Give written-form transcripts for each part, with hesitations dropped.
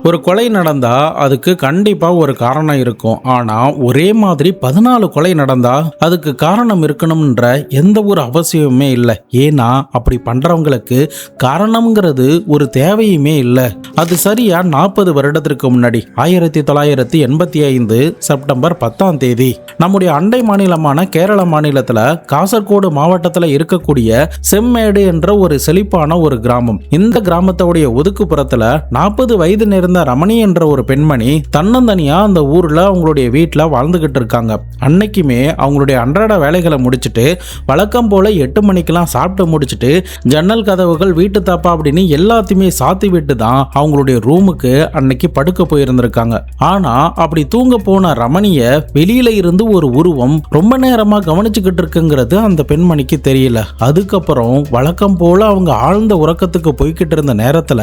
ஒரு கொலை நடந்தா அதுக்கு கண்டிப்பா ஒரு காரணம் இருக்கும். ஆனா ஒரே மாதிரி 14 கொலை நடந்தா அதுக்கு காரணம் இருக்கணும்ன்ற எந்த ஒரு அவசியமுமே இல்லை. ஏன்னா அப்படி பண்றவங்களுக்கு காரணம்ங்கிறது ஒரு தேவையுமே இல்லை. அது சரியா 40 வருடத்திற்கு முன்னாடி 1985 செப்டம்பர் 10ஆம் தேதி நம்முடைய அண்டை மாநிலமான கேரள மாநிலத்துல காசர்கோடு மாவட்டத்தில் இருக்கக்கூடிய செம்மேடு என்ற ஒரு செழிப்பான ஒரு கிராமம். இந்த கிராமத்தோடைய ஒதுக்குப்புறத்துல 40 வயது நேர்ந்த ரமணி என்ற ஒரு பெண்மணி தன்னந்தனியா அந்த ஊர்ல அவங்களுடைய வீட்டுல வாழ்ந்துகிட்டு இருக்காங்க. அன்னைக்குமே அவங்களுடைய அன்றாட வேலைகளை முடிச்சுட்டு வழக்கம் போல 8 மணிக்கெல்லாம் சாப்பிட்டு முடிச்சுட்டு ஜன்னல் கதவுகள் வீட்டு தாப்பா அப்படின்னு எல்லாத்தையுமே சாத்தி விட்டு தான் அவங்களுடைய ரூமுக்கு அன்னைக்கு படுக்க போயிருந்திருக்காங்க. ஆனா அப்படி தூங்க போன ரமணிய வெளியில இருந்து ஒரு உருவம் ரொம்ப நேரமா கவனிச்சுக்கிட்டு இருக்குங்கிறது அந்த பெண்மணிக்கு தெரியல. அதுக்கப்புறம் வழக்கம் போல அவங்க ஆழ்ந்த உறக்கத்துக்கு போய்கிட்டு இருந்த நேரத்துல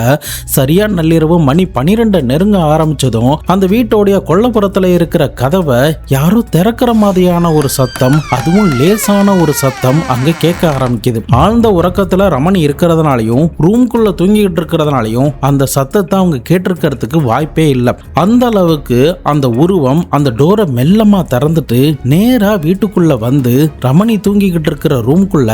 சரியா நள்ளிரவு மணி 12 நெருங்க ஆரம்பிச்சதும் அந்த வீட்டோடைய கொல்லப்புறத்துல இருக்கிற கதவை யாரோ திறக்கிற மாதிரியான ஒரு சத்தம், அதுவும் லேசான ஒரு சத்தம் அங்க கேட்க ஆரம்பிக்குது. ஆழ்ந்த உறக்கத்துல ரமணி இருக்கிறதுனாலையும் ரூம்குள்ள தூங்கிட்டு இருக்கிறதுனாலையும் அந்த சத்தத்தை அவங்க கேட்டிருக்கிறதுக்கு வாய்ப்பே இல்லை. அந்த அளவுக்கு அந்த உருவம் அந்த டோரை மெல்லமா திறந்துட்டு நேரா வீட்டுக்குள்ள வந்து ரமணி தூங்கிக்கிட்டு இருக்கிற ரூம்குள்ள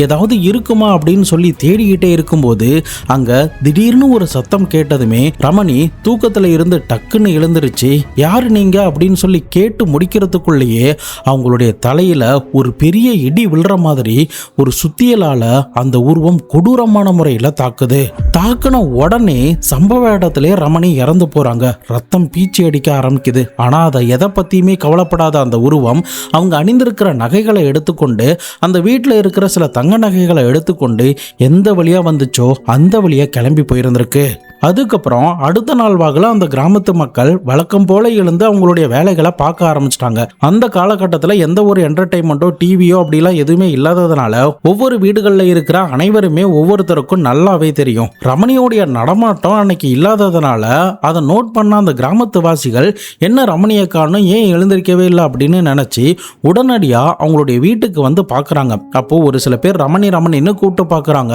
ஏதாவது இருக்குமா அப்படின்னு சொல்லி தேடிக்கிட்டே இருக்கும்போது அங்க திடீர்னு ஒரு சத்தம் கேட்டதுமே ரமணி தூக்கத்துல இருந்து டக்குன்னு எழுந்திருச்சு. யாரு நீங்க அப்படின்னு சொல்லி கேட்டு முடிக்கிறதுக்குள்ளேயே அவங்களுடைய தலையில ஒரு பெரிய இடி விழுற மாதிரி ஒரு சுத்தியலால அந்த உருவம் கொடூரமான முறையில தாக்குது. தாக்குன உடனே சம்பவ இடத்திலே ரமணி இறந்து போறாங்க. ரத்தம் பீச்சி அடிக்க ஆரம்பிக்குது. ஆனா அதை எதை பத்தியுமே கவலைப்படாத அந்த உருவம் அவங்க அணிந்திருக்கிற நகைகளை எடுத்துக்கொண்டு அந்த வீட்டில் இருக்கிற சில தங்க நகைகளை எடுத்துக்கொண்டு எந்த வழியா வந்துச்சோ அந்த வழியா கிளம்பி போயிருந்திருக்கு. அதுக்கப்புறம் அடுத்த நாள் வாகல அந்த கிராமத்து மக்கள் வழக்கம் போல எழுந்து அவங்களுடைய வேலைகளை பார்க்க ஆரம்பிச்சிட்டாங்க. அந்த காலகட்டத்தில் எந்த ஒரு என்டர்டைன்மெண்ட்டோ டிவியோ அப்படிலாம் எதுவுமே இல்லாததுனால ஒவ்வொரு வீடுகளில் இருக்கிற அனைவருமே ஒவ்வொருத்தருக்கும் நல்லாவே தெரியும். ரமணியோடைய நடமாட்டம் அன்னைக்கு இல்லாததுனால அதை நோட் பண்ண அந்த கிராமத்து வாசிகள் என்ன ரமணியை காணும், ஏன் எழுந்திருக்கவே இல்லை அப்படின்னு நினைச்சு உடனடியா அவங்களுடைய வீட்டுக்கு வந்து பார்க்குறாங்க. அப்போ ஒரு சில பேர் ரமணின்னு கூப்பிட்டு பார்க்குறாங்க.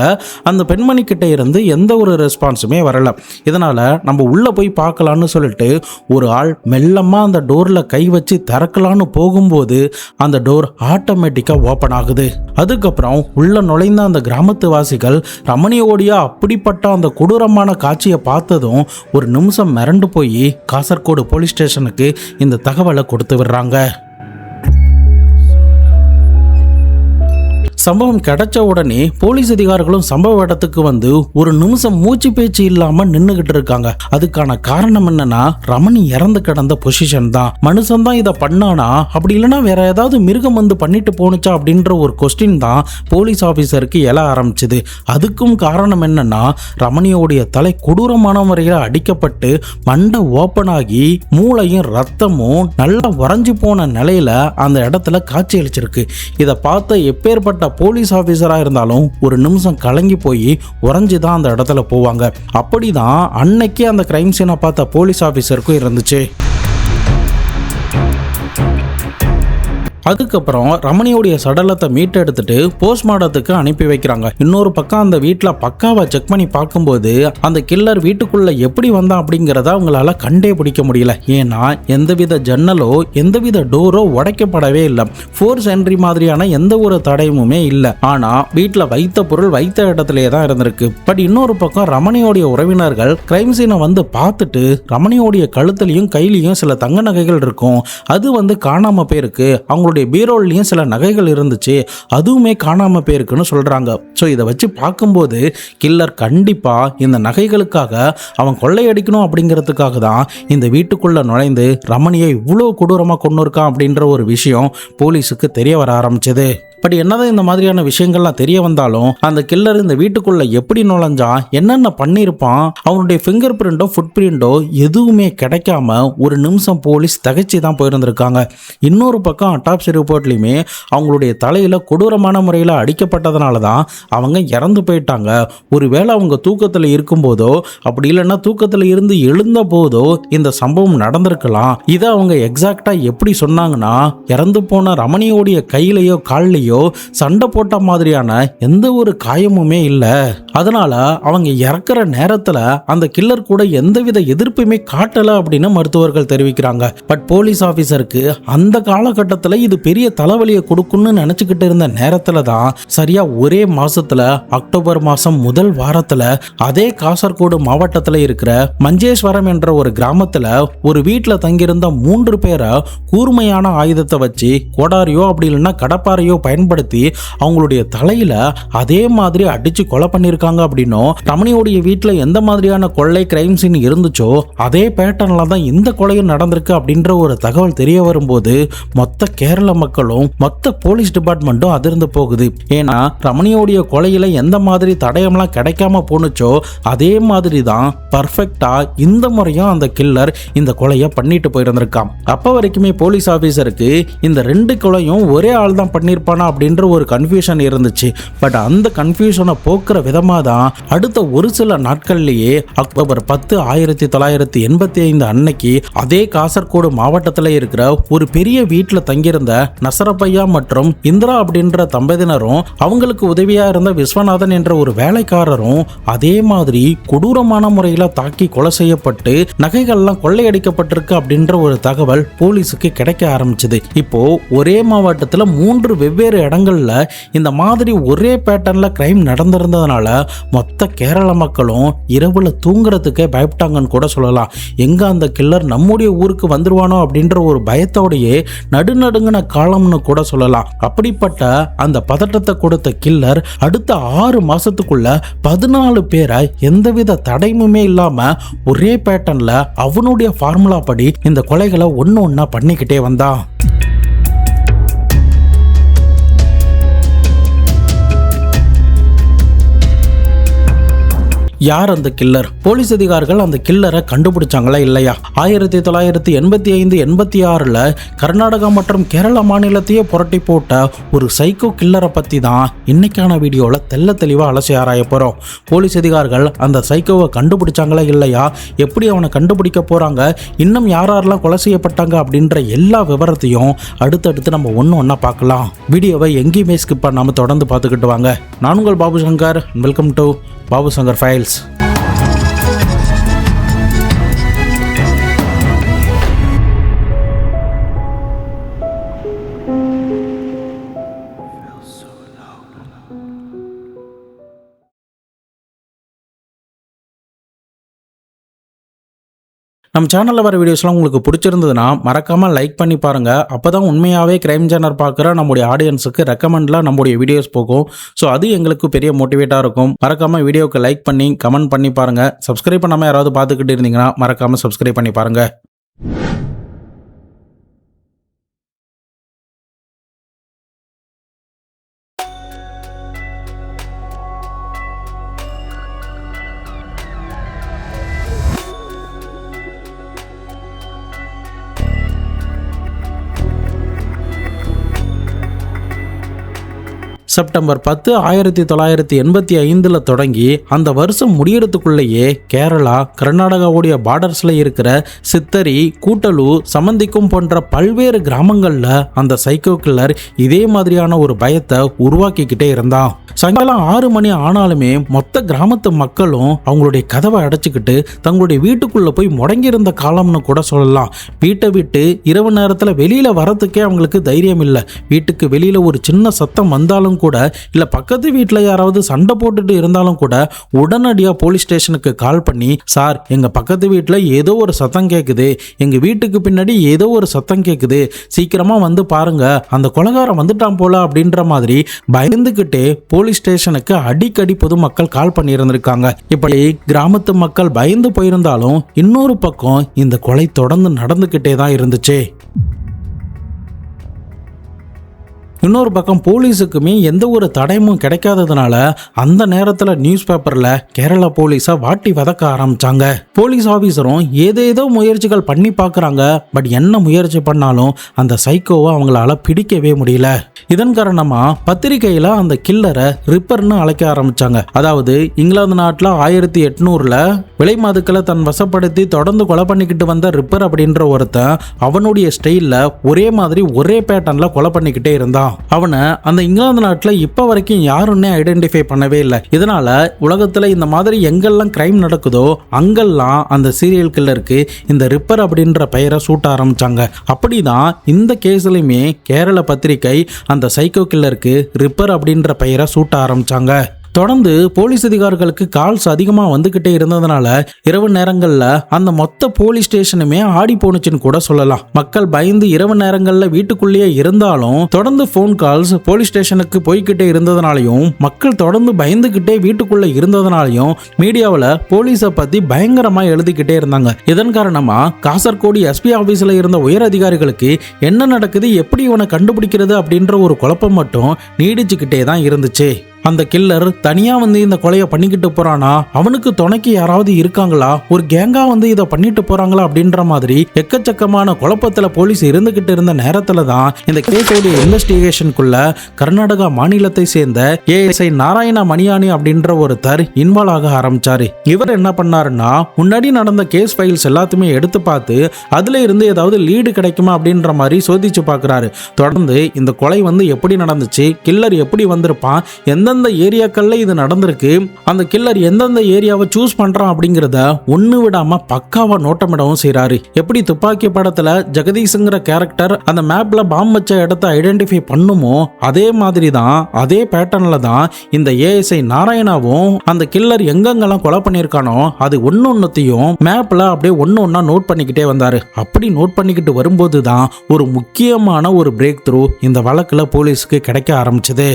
அந்த பெண்மணி கிட்ட இருந்து எந்த ஒரு ரெஸ்பான்ஸுமே வரல. இதனால நம்ம உள்ள போய் பார்க்கலான்னு சொல்லிட்டு ஒரு ஆள் மெல்லமா அந்த டோர்ல கை வச்சு திறக்கலான்னு போகும்போது அந்த டோர் ஆட்டோமேட்டிக்கா ஓபன் ஆகுது. அதுக்கப்புறம் உள்ள நுழைந்த அந்த கிராமத்து வாசிகள் ரமணியோடைய அப்படிப்பட்ட அந்த கொடூரமான காட்சியை பார்த்ததும் ஒரு நிமிஷம் மிரண்டு போய் காசர்கோடு போலீஸ் ஸ்டேஷனுக்கு இந்த தகவலை கொடுத்து விடுறாங்க. சம்பவம் கிடைச்ச உடனே போலீஸ் அதிகாரிகளும் சம்பவ இடத்துக்கு வந்து ஒரு நிமிஷம் மூச்சு பேச்சு இல்லாம நின்னுகிட்டு இருக்காங்க. அதுக்கான காரணம் என்னன்னா ரமணி இறந்து கிடந்த பொசிஷன் தான். மனுஷன் தான் இதை பண்ணானா, அப்படி இல்லைன்னா வேற ஏதாவது மிருகம் வந்து பண்ணிட்டு போனுச்சா அப்படின்ற ஒரு கொஸ்டின் தான் போலீஸ் ஆபீசருக்கு எழ ஆரம்பிச்சது. அதுக்கும் காரணம் என்னன்னா ரமணியோடைய தலை கொடூரமான முறையில் அடிக்கப்பட்டு மண்டை ஓப்பன் ஆகி மூளையும் ரத்தமும் நல்லா வரைஞ்சு போன நிலையில அந்த இடத்துல காட்சி அளிச்சிருக்கு. இதை பார்த்த எப்பேற்பட்ட போலீஸ் ஆபீசரா இருந்தாலும் ஒரு நிமிஷம் கலங்கி போய் உறைஞ்சு தான் அந்த இடத்துல போவாங்க. அப்படிதான் அன்னைக்கு அந்த கிரைம் சீனை பார்த்த போலீஸ் ஆபீசருக்கும் இருந்துச்சு. அதுக்கப்புறம் ரமணியோடைய சடலத்தை மீட்டெடுத்துட்டு போஸ்ட்மார்ட்டத்துக்கு அனுப்பி வைக்கிறாங்க. இன்னொரு பக்கம் அந்த வீட்டில் பக்காவா செக் பண்ணி பார்க்கும்போது அந்த கில்லர் வீட்டுக்குள்ள எப்படி வந்தான் அப்படிங்கிறத அவங்களால கண்டே பிடிக்க முடியல. ஏன்னா எந்தவித ஜன்னலோ எந்தவித டோரோ உடைக்கப்படவே இல்லை. ஃபோர்ஸ் என்ட்ரி மாதிரியான எந்த ஒரு தடயமுமே இல்லை. ஆனா வீட்டில் வைத்த பொருள் வைத்த இடத்துலயே தான் இருந்திருக்கு. பட் இன்னொரு பக்கம் ரமணியோடைய உறவினர்கள் கிரைம் சீனை வந்து பார்த்துட்டு ரமணியோடைய கழுத்துலையும் கையிலையும் சில தங்க நகைகள் இருக்கும், அது வந்து காணாம போயிருக்கு. அவங்களுடைய பீரோல்லையும் சில நகைகள் இருந்துச்சு, அதுவுமே காணாம போயிருக்குன்னு சொல்றாங்க. ஸோ இதை வச்சு பார்க்கும்போது கில்லர் கண்டிப்பா இந்த நகைகளுக்காக அவன் கொள்ளையடிக்கணும் அப்படிங்கிறதுக்காக தான் இந்த வீட்டுக்குள்ள நுழைந்து ரமணியை இவ்வளோ கொடூரமாக கொண்டு இருக்கான் அப்படின்ற ஒரு விஷயம் போலீஸுக்கு தெரிய வர ஆரம்பிச்சது. பட் என்னதான் இந்த மாதிரியான விஷயங்கள்லாம் தெரிய வந்தாலும் அந்த கில்லர் இந்த வீட்டுக்குள்ள எப்படி நுழைஞ்சான், என்னென்ன பண்ணியிருப்பான், அவனுடைய ஃபிங்கர் பிரிண்டோ ஃபுட் பிரிண்டோ எதுவுமே கிடைக்காம ஒரு நிமிஷம் போலீஸ் தகைச்சி தான் போயிருந்திருக்காங்க. இன்னொரு பக்கம் அட்டாப்சி ரிப்போர்ட்லையுமே அவங்களுடைய தலையில கொடூரமான முறையில் அடிக்கப்பட்டதுனால தான் அவங்க இறந்து போயிட்டாங்க. ஒருவேளை அவங்க தூக்கத்தில் இருக்கும்போதோ அப்படி இல்லைன்னா தூக்கத்தில் இருந்து எழுந்த போதோ இந்த சம்பவம் நடந்திருக்கலாம். இதை அவங்க எக்ஸாக்டா எப்படி சொன்னாங்கன்னா, இறந்து போன ரமணியோடைய கையிலையோ கால்லையோ மாதிரியோ சண்டை போட்ட மாதிரியான எந்த ஒரு காயமுமே இல்லை. அதனால அவங்க இறக்குற நேரத்துல அந்த கில்லர் கூட எந்தவித எதிர்ப்புமே காட்டல அப்படின்னு மருத்துவர்கள் தெரிவிக்கிறாங்க. பட் போலீஸ் ஆபீசருக்கு அந்த காலகட்டத்தில் இது பெரிய தலைவலியை கொடுக்கும்னு நினைச்சுக்கிட்டு இருந்த நேரத்துல தான் சரியா ஒரே மாசத்துல அக்டோபர் மாசம் முதல் வாரத்துல அதே காசர்கோடு மாவட்டத்தில் இருக்கிற மஞ்சேஸ்வரம் என்ற ஒரு கிராமத்துல ஒரு வீட்டில் தங்கியிருந்த 3 பேரை கூர்மையான ஆயுதத்தை வச்சு கோடாரியோ அப்படி இல்லைன்னா கடப்பாரையோ பயன்படுத்தி அவங்களுடைய தலையில அதே மாதிரி அடிச்சு கொலை பண்ணிருக்காங்க. அப்படின்னும் ரமணியோடைய வீட்டில் எந்த மாதிரியான கொள்ளை கிரைம் சீன் இருந்துச்சோ அதே பேட்டர்ன்ல தான் இந்த கொலையும் நடந்திருக்கு அப்படின்ற ஒரு தகவல் தெரிய வரும்போது மொத்த கேரள மக்களும் மொத்த போலீஸ் டிபார்ட்மெண்ட்டும் அதிர்ந்து போகுது. ஏன்னா ரமணியோடைய கொலையில எந்த மாதிரி தடயம்லாம் கிடைக்காம போனுச்சோ அதே மாதிரி தான் பர்ஃபெக்டா இந்த முறையும் அந்த கில்லர் இந்த கொலையை பண்ணிட்டு போயிருந்திருக்கான். அப்ப வரைக்குமே போலீஸ் ஆபீசருக்கு இந்த 2 கொலையும் ஒரே ஆள் தான் பண்ணிருப்பானா அப்படின்ற ஒரு கன்ஃபியூஷன் இருந்துச்சு. பட் அந்த கன்ஃபியூஷனை போக்குற விதமா தான் அடுத்த ஒரு சில நாட்கள்லயே அக்டோபர் 10, 1985 அன்னைக்கு அதே காசர்கோடு மாவட்டத்தில் இருக்கிற ஒரு பெரிய வீட்டில் தங்கியிருந்த நசரப்பையா மற்றும் இந்திரா அப்படின்ற தம்பதியினரும் அவங்களுக்கு உதவியா இருந்த விஸ்வநாதன் என்ற ஒரு வேலைக்காரரும் அதே மாதிரி கொடூரமான முறையில் தாக்கி கொலை செய்யப்பட்டு நகைகள்லாம் கொள்ளையடிக்கப்பட்டிருக்கு அப்படின்ற ஒரு தகவல் போலீஸுக்கு கிடைக்க ஆரம்பிச்சது. இப்போ ஒரே மாவட்டத்தில் 3 வெவ்வேறு இடங்கள்ல இந்த மாதிரி ஒரே பேட்டர்ன்ல கிரைம் நடந்திருந்ததுனால மொத்த கேரள மக்களும் இரவுல தூங்குறதுக்கே பயப்பட்டாங்கன்னு கூட சொல்லலாம். எங்க அந்த கில்லர் நம்முடைய ஊருக்கு வந்துருவானோ அப்படின்ற ஒரு பயத்தோடையே நடுநடுங்கின காலம்னு கூட சொல்லலாம். அப்படிப்பட்ட அந்த பதட்டத்தை கொடுத்த கில்லர் அடுத்த 6 மாசத்துக்குள்ள 14 பேரை எந்தவித தடையுமே இல்லாம ஒரே பேட்டர்ன்ல அவனுடைய ஃபார்முலா படி இந்த கொலைகளை ஒன்னு ஒன்னா பண்ணிக்கிட்டே வந்தான். யார் அந்த கில்லர்? போலீஸ் அதிகாரிகள் அந்த கில்லரை கண்டுபிடிச்சாங்களா இல்லையா? 1985, 86 கர்நாடகா மற்றும் கேரளா மாநிலத்தையே புரட்டி போட்ட ஒரு சைக்கோ கில்லரை பத்தி தான் இன்னைக்கான வீடியோல தெல்ல தெளிவா அலசி ஆராய போறோம். போலீஸ் அதிகாரிகள் அந்த சைக்கோவை கண்டுபிடிச்சாங்களா இல்லையா, எப்படி அவனை கண்டுபிடிக்க போறாங்க, இன்னும் யாரெல்லாம் கொலை செய்யப்பட்டாங்க அப்படின்ற எல்லா விவரத்தையும் அடுத்தடுத்து நம்ம ஒன்னா பார்க்கலாம். வீடியோவை எங்கேயுமே ஸ்கிப் பண்ணாம தொடர்ந்து பார்த்துக்கிட்டு வாங்க. நான் உங்கள் Babu Shankar. Welcome to Babu Shankar files. நம்ம சேனலில் வர வீடியோஸ்லாம் உங்களுக்கு பிடிச்சிருந்ததுன்னா மறக்காமல் லைக் பண்ணி பாருங்கள். அப்போ தான் உண்மையாகவே கிரைம் ஜேர்னர் பார்க்குற நம்முடைய ஆடியன்ஸுக்கு ரெக்கமெண்டில் நம்முடைய வீடியோஸ் போகும். ஸோ அது எங்களுக்கு பெரிய மோட்டிவேட்டாக இருக்கும். மறக்காமல் வீடியோவுக்கு லைக் பண்ணி கமெண்ட் பண்ணி பாருங்கள். சப்ஸ்கிரைப் பண்ணாமல் யாராவது பார்த்துக்கிட்டு இருந்தீங்கன்னா மறக்காமல் சப்ஸ்கிரைப் பண்ணி பாருங்கள். செப்டம்பர் 10, 1985 தொடங்கி அந்த வருஷம் முடியறதுக்குள்ளேயே கேரளா கர்நாடகாவுடைய பார்டர்ஸ்ல இருக்கிற சித்தரி, கூட்டலு, சமந்திக்கும் போன்ற பல்வேறு கிராமங்கள்ல அந்த சைக்கோ கில்லர் இதே மாதிரியான ஒரு பயத்தை உருவாக்கிக்கிட்டே இருந்தான். சாயங்காலம் 6 மணி ஆனாலுமே மொத்த கிராமத்து மக்களும் அவங்களுடைய கதவை அடைச்சிக்கிட்டு தங்களுடைய வீட்டுக்குள்ள போய் முடங்கியிருந்த காலம்னு கூட சொல்லலாம். வீட்டை விட்டு இரவு நேரத்துல வெளியில வரதுக்கே அவங்களுக்கு தைரியம் இல்லை. வீட்டுக்கு வெளியில ஒரு சின்ன சத்தம் வந்தாலும் கூட, இல்ல பக்கத்து வீட்டுல யாராவது சண்டை போட்டுட்டு இருந்தாலும் கூட உடனடியா போலீஸ் ஸ்டேஷனுக்கு கால் பண்ணி, சார் எங்க பக்கத்து வீட்டுல ஏதோ ஒரு சத்தம் கேக்குது, எங்க வீட்டுக்கு பின்னாடி ஏதோ ஒரு சத்தம் கேக்குது, சீக்கிரமா வந்து பாருங்க, அந்த கொலைகாரன் வந்துட்டான் போல அப்படின்ற மாதிரி பயந்துகிட்டே போலீஸ் ஸ்டேஷனுக்கு அடிக்கடி பொதுமக்கள் கால் பண்ணி இருந்திருக்காங்க. இப்படி கிராமத்து மக்கள் பயந்து போயிருந்தாலும் இன்னொரு பக்கம் இந்த கொலை தொடர்ந்து நடந்துகிட்டே தான் இருந்துச்சு. இன்னொரு பக்கம் போலீஸுக்குமே எந்த ஒரு தடயமும் கிடைக்காததுனால அந்த நேரத்தில் நியூஸ் பேப்பர்ல கேரளா போலீஸை வாட்டி வதக்க ஆரம்பிச்சாங்க. போலீஸ் ஆபீசரும் ஏதேதோ முயற்சிகள் பண்ணி பார்க்குறாங்க. பட் என்ன முயற்சி பண்ணாலும் அந்த சைக்கோவை அவங்களால பிடிக்கவே முடியல. இதன் காரணமா பத்திரிகையில அந்த கில்லரை ரிப்பர்னு அழைக்க ஆரம்பிச்சாங்க. அதாவது இங்கிலாந்து நாட்டில் 1800 விலை மதுக்களை தன் வசப்படுத்தி தொடர்ந்து கொலை பண்ணிக்கிட்டு வந்த ரிப்பர் அப்படின்ற ஒருத்தன் அவனுடைய ஸ்டைல்ல ஒரே மாதிரி ஒரே பேட்டர்ன்ல கொலை பண்ணிக்கிட்டே இருந்தான். இருந்திருக்கான். அவனை அந்த இங்கிலாந்து நாட்டுல இப்ப வரைக்கும் யாருன்னே ஐடென்டிஃபை பண்ணவே இல்லை. இதனால உலகத்துல இந்த மாதிரி எங்கெல்லாம் கிரைம் நடக்குதோ அங்கெல்லாம் அந்த சீரியல் கில்லருக்கு இந்த ரிப்பர் அப்படின்ற பெயரை சூட்ட ஆரம்பிச்சாங்க. அப்படிதான் இந்த கேஸ்லயுமே கேரள பத்திரிகை அந்த சைக்கோ கில்லருக்கு ரிப்பர் அப்படின்ற பெயரை சூட்ட ஆரம்பிச்சாங்க. தொடர்ந்து போலீஸ் அதிகாரிகளுக்கு கால்ஸ் அதிகமாக வந்துகிட்டே இருந்ததுனால இரவு நேரங்களில் அந்த மொத்த போலீஸ் ஸ்டேஷனுமே ஆடி போனுச்சுன்னு கூட சொல்லலாம். மக்கள் பயந்து இரவு நேரங்களில் வீட்டுக்குள்ளேயே இருந்தாலும் தொடர்ந்து ஃபோன் கால்ஸ் போலீஸ் ஸ்டேஷனுக்கு போய்கிட்டே இருந்ததுனாலையும் மக்கள் தொடர்ந்து பயந்துகிட்டே வீட்டுக்குள்ள இருந்ததுனாலையும் மீடியாவில் போலீஸை பத்தி பயங்கரமா எழுதிக்கிட்டே இருந்தாங்க. இதன் காரணமா காசர்கோடு எஸ்பி ஆபீஸ்ல இருந்த உயர் அதிகாரிகளுக்கு என்ன நடக்குது, எப்படி இவனை கண்டுபிடிக்கிறது அப்படின்ற ஒரு குழப்பம் மட்டும் நீடிச்சுக்கிட்டே தான் இருந்துச்சு. அந்த கில்லர் தனியா வந்து இந்த கொலையை பண்ணிக்கிட்டு போறானா, அவனுக்கு துணைக்கு யாராவது இருக்காங்களா, ஒரு கேங்கா வந்து இதை பண்ணிட்டு போறாங்களா அப்படின்ற மாதிரி எக்கச்சக்கமான குழப்பத்துல போலீஸ் இருந்துகிட்டு இருந்த நேரத்துல தான் இந்த கேஸோட இன்வெஸ்டிகேஷனுக்குள்ள கர்நாடகா மாநிலத்தை சேர்ந்த ஏஎஸ்ஐ நாராயண மணியானி அப்படின்ற ஒருத்தர் இன்வால்வ் ஆக ஆரம்பிச்சாரு. இவர் என்ன பண்ணாருன்னா, முன்னாடி நடந்த கேஸ் ஃபைல்ஸ் எல்லாத்தையுமே எடுத்து பார்த்து அதுல இருந்து ஏதாவது லீடு கிடைக்குமா அப்படின்ற மாதிரி சோதிச்சு பார்க்கறாரு. தொடர்ந்து இந்த கொலை வந்து எப்படி நடந்துச்சு, கில்லர் எப்படி வந்திருப்பான், எந்தெந்த ஏரியாக்கள்ல இது நடந்திருக்கு, அந்த கில்லர் எந்தெந்த ஏரியாவை சூஸ் பண்றான் அப்படிங்கறத ஒண்ணு விடாம பக்காவா நோட்டமிடவும் செய்யறாரு. எப்படி துப்பாக்கி படத்துல ஜெகதீஷ்ங்கிற கேரக்டர் அந்த மேப்ல பாம்பு வச்ச இடத்தை ஐடென்டிஃபை பண்ணுமோ அதே மாதிரி தான், அதே பேட்டர்ன்ல தான் இந்த ஏஎஸ்ஐ நாராயணாவும் அந்த கில்லர் எங்கெங்கெல்லாம் கொலை பண்ணியிருக்கானோ அது ஒன்னொன்னுத்தையும் மேப்ல அப்படியே ஒன்னொன்னா நோட் பண்ணிக்கிட்டே வந்தாரு. அப்படி நோட் பண்ணிக்கிட்டு வரும்போது தான் ஒரு முக்கியமான ஒரு பிரேக் த்ரூ இந்த வழக்குல போலீஸ்க்கு கிடைக்க ஆரம்பிச்சது.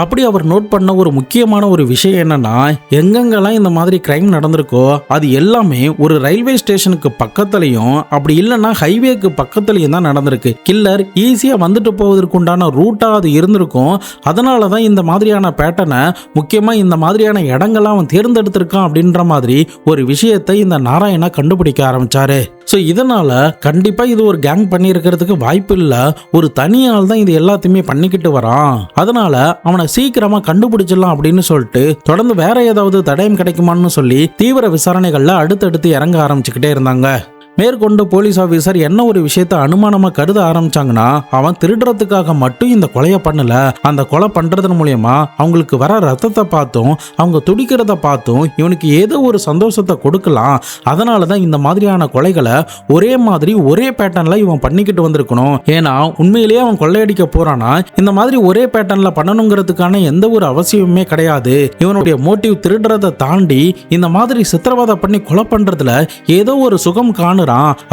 அப்படி அவர் நோட் பண்ண ஒரு முக்கியமான ஒரு விஷயம் என்னன்னா, எங்கெங்கெல்லாம் இந்த மாதிரி கிரைம் நடந்திருக்கோ அது எல்லாமே ஒரு ரயில்வே ஸ்டேஷனுக்கு பக்கத்துலயும் அப்படி இல்லைன்னா ஹைவேக்கு பக்கத்துலயும் தான் நடந்திருக்கு. கில்லர் ஈஸியா வந்துட்டு போவதற்கு உண்டான ரூட்டா அது இருந்திருக்கும். அதனாலதான் இந்த மாதிரியான பேட்டர்னை முக்கியமா இந்த மாதிரியான இடங்கள்லாம் அவன் தேர்ந்தெடுத்திருக்கான் அப்படின்ற மாதிரி ஒரு விஷயத்தை இந்த நாராயணா கண்டுபிடிக்க ஆரம்பிச்சாரு. ஸோ இதனால கண்டிப்பா இது ஒரு கேங் பண்ணியிருக்கிறதுக்கு வாய்ப்பு இல்லை, ஒரு தனியால் தான் இது எல்லாத்தையுமே பண்ணிக்கிட்டு வரான், அதனால அவனை சீக்கிரமா கண்டுபிடிச்சிடலாம் அப்படின்னு சொல்லிட்டு தொடர்ந்து வேற ஏதாவது தடயம் கிடைக்குமான்னு சொல்லி தீவிர விசாரணைகள்ல அடுத்தடுத்து இறங்க ஆரம்பிச்சுக்கிட்டே இருந்தாங்க. மேற்கொண்டு போலீஸ் ஆபீசர் என்ன ஒரு விஷயத்த அனுமானமா கருத ஆரம்பிச்சாங்கன்னா, அவன் திருடுறதுக்காக மட்டும் இந்த கொலையை பண்ணல, அந்த கொலை பண்றதன் மூலியமா அவங்களுக்கு வர ரத்தத்தை பார்த்தும் அவங்க துடிக்கிறத பார்த்தும் இவனுக்கு ஏதோ ஒரு சந்தோஷத்தை கொடுக்கலாம், அதனாலதான் இந்த மாதிரியான கொலைகளை ஒரே மாதிரி ஒரே பேட்டர்ன்ல இவன் பண்ணிக்கிட்டு வந்திருக்கணும். ஏன்னா உண்மையிலேயே அவன் கொள்ளையடிக்க போறானா இந்த மாதிரி ஒரே பேட்டர்ன்ல பண்ணணுங்கிறதுக்கான எந்த ஒரு அவசியமுமே கிடையாது. இவனுடைய மோட்டிவ் திருடுறதை தாண்டி இந்த மாதிரி சித்திரவதை பண்ணி கொலை பண்றதுல ஏதோ ஒரு சுகம் காணு,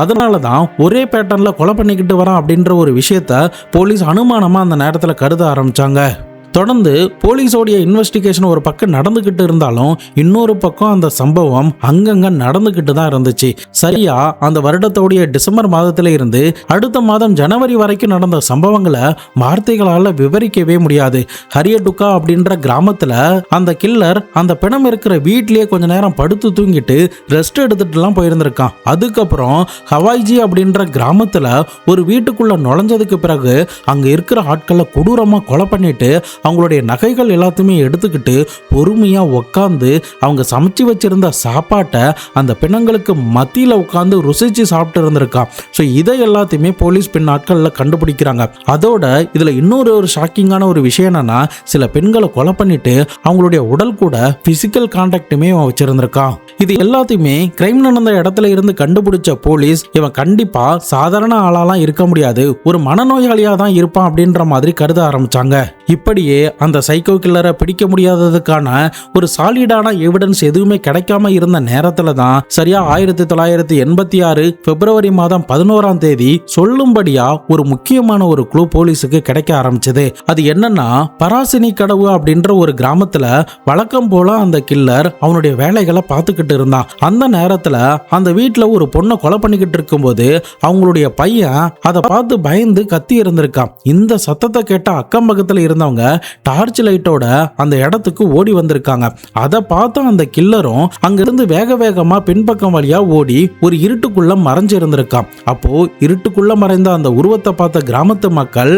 அதனாலதான் ஒரே பேட்டர்ன்ல கொலை பண்ணிக்கிட்டு வரான் அப்படின்ற ஒரு விஷயத்த போலீஸ் அனுமானமா அந்த நேரத்துல கருத ஆரம்பிச்சாங்க. தொடர்ந்து போலீஸோடைய இன்வெஸ்டிகேஷன் ஒரு பக்கம் நடந்துகிட்டு இருந்தாலும் இன்னொரு பக்கம் அந்த சம்பவம் அங்கங்க நடந்துகிட்டு தான் இருந்துச்சு. சரியா அந்த வருடத்தோடைய டிசம்பர் மாதத்துல இருந்து அடுத்த மாதம் ஜனவரி வரைக்கும் நடந்த சம்பவங்களை வார்த்தைகளால விவரிக்கவே முடியாது. ஹரியடுக்கா அப்படின்ற கிராமத்துல அந்த கில்லர் அந்த பிணம் இருக்கிற வீட்லயே கொஞ்ச நேரம் படுத்து தூங்கிட்டு ரெஸ்ட் எடுத்துட்டுலாம் போயிருந்திருக்கான். அதுக்கப்புறம் ஹவாய்ஜி அப்படின்ற கிராமத்துல ஒரு வீட்டுக்குள்ள நுழைஞ்சதுக்கு பிறகு அங்க இருக்கிற ஆட்களை கொடூரமா கொலை பண்ணிட்டு அவங்களுடைய நகைகள் எல்லாத்தையுமே எடுத்துக்கிட்டு பொறுமையா உட்காந்து அவங்க சமைச்சு வச்சிருந்த சாப்பாட்டை அந்த பிணங்களுக்கு மத்தியில உட்காந்து ருசிச்சு சாப்பிட்டு இருந்திருக்கான். ஸோ இதை எல்லாத்தையுமே போலீஸ் பின் நாட்கள்ல கண்டுபிடிக்கிறாங்க. அதோட இதுல இன்னொரு ஷாக்கிங்கான ஒரு விஷயம் என்னன்னா, சில பெண்களை கொலை பண்ணிட்டு அவங்களுடைய உடல் கூட பிசிக்கல் கான்டாக்டுமே வச்சிருந்திருக்கான். இது எல்லாத்தையுமே கிரைம் நடந்த இடத்துல இருந்து கண்டுபிடிச்ச போலீஸ் இவன் கண்டிப்பா சாதாரண ஆளாலாம் இருக்க முடியாது, ஒரு மனநோயாளியா தான் இருப்பான் அப்படின்ற மாதிரி கருத ஆரம்பிச்சாங்க. இப்படியே அந்த சைக்கோ கில்லரை பிடிக்க முடியாததுக்கான ஒரு சாலிடான எவிடன்ஸ் எதுவுமே கிடைக்காம இருந்த நேரத்துல தான் சரியா 1986 பிப்ரவரி மாதம் 11ஆம் தேதி சொல்லும்படியா ஒரு முக்கியமான ஒரு க்ளூ போலீஸுக்கு கிடைக்க ஆரம்பிச்சது. அது என்னன்னா, பராசினி கடவு அப்படின்ற ஒரு கிராமத்துல வழக்கம் போல அந்த கில்லர் அவனுடைய வேலைகளை பார்த்துக்கிட்டு இருந்தான். அந்த நேரத்துல அந்த வீட்டுல ஒரு பொண்ணை கொலை பண்ணிக்கிட்டு இருக்கும்போது அவங்களுடைய பையன் அதை பார்த்து பயந்து கத்தி இருந்திருக்கான். இந்த சத்தத்தை கேட்ட அக்கம் பக்கத்துல இருந்தவங்க டார்ச் லைட்டோட அந்த இடத்துக்கு ஓடி வந்திருக்காங்க. அதை பார்த்த அந்த கில்லரும் அங்கிருந்து வேக வேகமா பின்பக்கம் வழியா ஓடி ஒரு இருட்டுக்குள்ள மறைஞ்சு இருந்திருக்கான். அப்போ இருட்டுக்குள்ள மறைந்த அந்த உருவத்தை பார்த்த கிராமத்து மக்கள்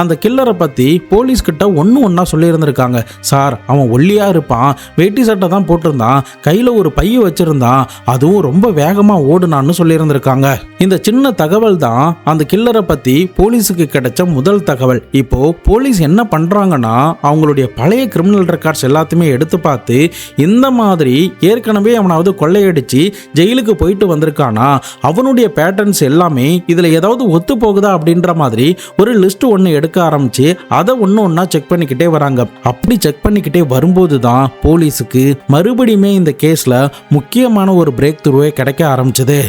அந்த கில்லரை பத்தி போலீஸ் கிட்ட ஒன்னா சொல்லி இருந்திருக்காங்க. சார், அவன் ஒல்லியா இருப்பான், வேட்டி சட்டை தான் போட்டிருந்தான், கையில ஒரு பைய வச்சிருந்தான், அதுவும் ரொம்ப வேகமா ஓடுனான்னு சொல்லி இருந்திருக்காங்க. இந்த சின்ன தகவல் தான் அந்த கில்லரை பத்தி போலீஸுக்கு கிடைச்ச முதல் தகவல். இப்போ போலீஸ் என்ன பண்றாங்கன்னா அவங்களுடைய பழைய கிரிமினல் ரெக்கார்ட்ஸ் எல்லாத்தையுமே எடுத்து பார்த்து இந்த மாதிரி ஏற்கனவே அவனாவது கொள்ளையடிச்சு ஜெயிலுக்கு போயிட்டு வந்திருக்கானா, அவனுடைய பேட்டர்ன்ஸ் எல்லாமே இதுல ஏதாவது ஒத்து போகுதா அப்படின்ற மாதிரி ஒரு லிஸ்ட் ஒன்று எடுக்க ஆரம்பிச்சு அதை ஒன்னா செக் பண்ணிக்கிட்டே வராங்க. அப்படி செக் பண்ணிக்கிட்டே வரும்போது தான் போலீஸுக்கு மறுபடியுமே இந்த கேஸ்ல முக்கியமான ஒரு பிரேக் த்ரூவே கிடைக்க ஆரம்பிச்சது.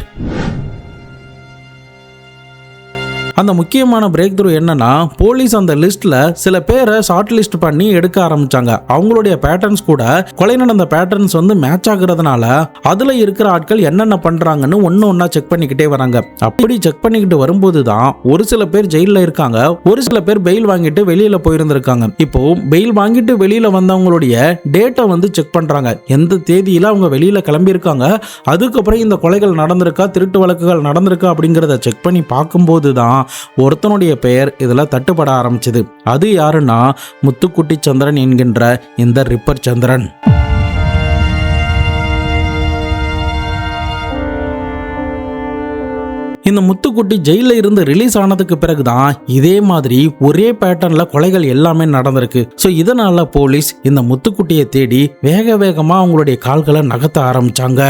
அந்த முக்கியமான பிரேக் த்ரூ என்னன்னா, போலீஸ் அந்த லிஸ்ட்ல சில பேரை ஷார்ட் லிஸ்ட் பண்ணி எடுக்க ஆரம்பிச்சாங்க. அவங்களுடைய பேட்டர்ன்ஸ் கூட கொலை நடந்த பேட்டர்ன்ஸ் மேட்ச் ஆகுறதுனால அதுல இருக்கிற ஆட்கள் என்னென்ன பண்றாங்கன்னு ஒன்னா செக் பண்ணிக்கிட்டே வராங்க. அப்படி செக் பண்ணிக்கிட்டு வரும்போது தான் ஒரு சில பேர் ஜெயில இருக்காங்க, ஒரு சில பேர் பெயில் வாங்கிட்டு வெளியில போயிருந்திருக்காங்க. இப்போ பெயில் வாங்கிட்டு வெளியில வந்தவங்களுடைய டேட்டை செக் பண்றாங்க. எந்த தேதியில அவங்க வெளியில கிளம்பி இருக்காங்க, அதுக்கப்புறம் இந்த கொலைகள் நடந்திருக்கா, திருட்டு வழக்குகள் நடந்திருக்கா அப்படிங்கறத செக் பண்ணி பார்க்கும்போது தான் ஒருத்தனுடைய பெயர் இதுல தட்டுப்பட ஆரம்பிச்சது. அது யாருன்னா முத்துக்குட்டி சந்திரன் என்கின்ற இந்த ரிப்பர் சந்திரன். இந்த முத்துக்குட்டி ஜெயில இருந்து ரிலீஸ் ஆனதுக்கு பிறகுதான் இதே மாதிரி ஒரே பேட்டர்ன்ல கொலைகள் எல்லாமே நடந்திருக்கு. ஸோ இதனால போலீஸ் இந்த முத்துக்குட்டியை தேடி வேக வேகமா அவங்களுடைய கால்களை நகர்த்த ஆரம்பிச்சாங்க.